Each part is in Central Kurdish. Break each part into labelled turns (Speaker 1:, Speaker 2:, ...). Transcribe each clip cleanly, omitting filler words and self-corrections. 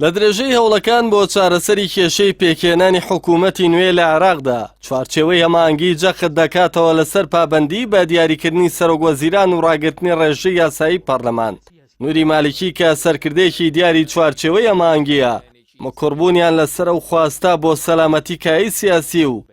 Speaker 1: لە درێژەی هەوڵەکان بۆ چارەسەری کێشەی پێکێنانی حکوومەتی نوێ لە عێراقدا چوارچێوەی هەماهەنگی جەخت دەکاتەوە لەسەر پابەندی بە دیاریکردنی سەرۆکوەزیران و ڕاگررتنی ڕێژەی یاسایی پەرلەمان. نوری مالیکی کە سەرکردەیەکی دیاری چوارچێوەی هەماهەنگیە مەکۆڕبوونیان لەسەر ئەو خواستا بۆ سەلامەتی کایی سیاسی و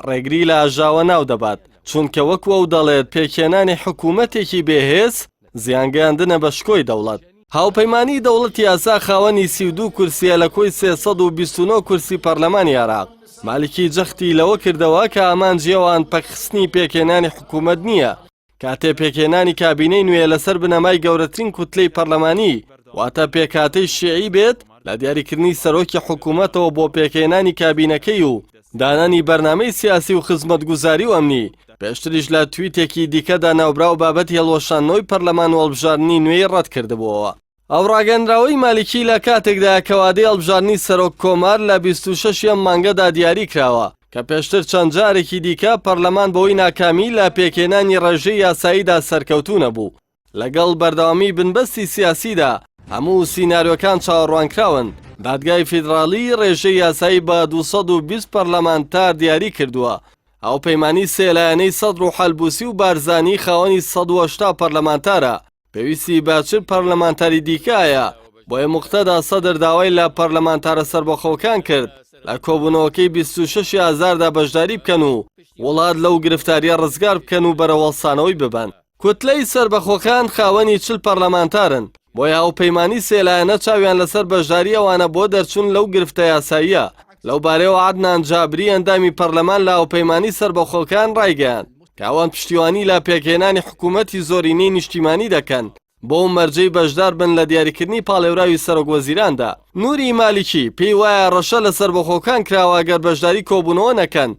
Speaker 1: ڕێگری لە ئاژاوە ناو دەبات، چونکە وەکو ئەو دەڵێت پێکێنانی حکوومەتێکی بێهێز زیانگەیاندنە بە شکۆی دەوڵەت. هاوپەیمانی دەوڵەتی یاسا خاوەنی 32 کورسیە لە کۆی 329 کورسی پەرلەمانی عێراق. مالیکی جەختی لەوە کردەوە کە ئامانجیەوان پەکخستنی پێکێنانی حکوومەت نییە، کاتێ پێکێنانی کابینەی نوێ لەسەر بنەمای گەورەترین کوتلەی پەرلەمانی واتە پێکاتەی شیعی بێت لە دیاریکردنی سەرۆکی حکوومەتەوە بۆ پێکێنانی کابینەکەی و دانانی بەرنامەی سیاسی و خزمەتگوزاری و ئەمنی. پێشتریش لە تویتێکی دیکەدا ناوبراو بابەتی هەڵوەشاندنەوەی پەرلەمان و هەڵبژاردننی نوێی ڕەت کردبووەوە. ئەو ڕاگەندراوەی مالیکی لە کاتێکدا کەوادەی هەڵبژاردننی سەرۆک کۆمار لە 26 مانگەدا دیاری کراوە کە پێشتر چەند جارێکی دیکە پەرلەمان بەوەی ناکامی لە پێکێنانی ڕێژەی یاساییدا سەرکەوتوو نەبوو. لەگەڵ بەردەوامی بنبەستی سیاسیدا هەموو سیناریۆکان چاوەڕوانکراون. دادگای فیدراڵی ڕێژەی یاسایی بە 220 پەرلەمانتار دیاری کردووە. ئەو پەیمانی سێلایەنەی سەدر و حەلبوسی و بارزانی خاوەنی 180 پەرلەمانتارە. پێویستی باچر پەرلەمانتاری دیکایە بۆیە موقتەدا سەدر داوای لە پەرلەمانتارە سەربەخۆکان کرد لە کۆبوونەوەکەی 26,000دا بەشداری بکەن و وڵات لەو گرفتاریە ڕزگار بکەن و بەرەوەڵسانەوەی ببەن. کوتلەی سەربەخۆکان خاوەنی 40 پەرلەمانتارن، بۆیە ئەو پەیمانی سێلایەنە چاویان لەسەر بەشداری ئەوانە بۆ دەرچوون لەو گرفتە یاساییە. لەو بارەیەوە عەدنان جابری ئەندامی پەرلەمان لە ئەوپەیمانی سەربەخۆکان ڕایگەیاند کە ئەوان پشتیوانی لە پێکهێنانی حکوومەتی زۆرینەی نیشتیمانی دەکەن بۆ مەرجەی بەشدار بن لە دیاریکردنی پاڵێوراوی سەرۆکوەزیراندا. نوری مالیکی پێی وایە ڕەشە لە سەربەخۆکان کراوە گەر بەشداری کۆبوونەوە نەکەن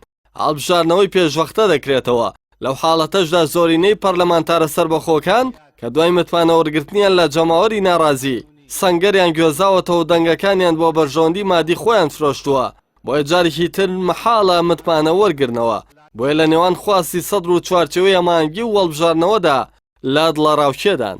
Speaker 1: هەڵبژاردنەوەی پێشوەختە دەکرێتەوە. لەو حاڵەتەشدا زۆرینەی پەرلەمانتارە سەربەخۆکان کە دوای متمانەوەرگرتنیان لە جەماوەری ناڕازی سەنگەریان گوێزاوەتەوە و دەنگەکانیان بۆ بەرژەوەندی مادی خۆیان فرۆشتووە، بۆیە جارێکی تر مەحاڵە متمانە وەرگرنەوە. بۆیە لە نێوان خواستی سەدر و چوارچێوەی هەماهەنگی و هەڵبژاردنەوەدا لادڵە ڕاوکێدان.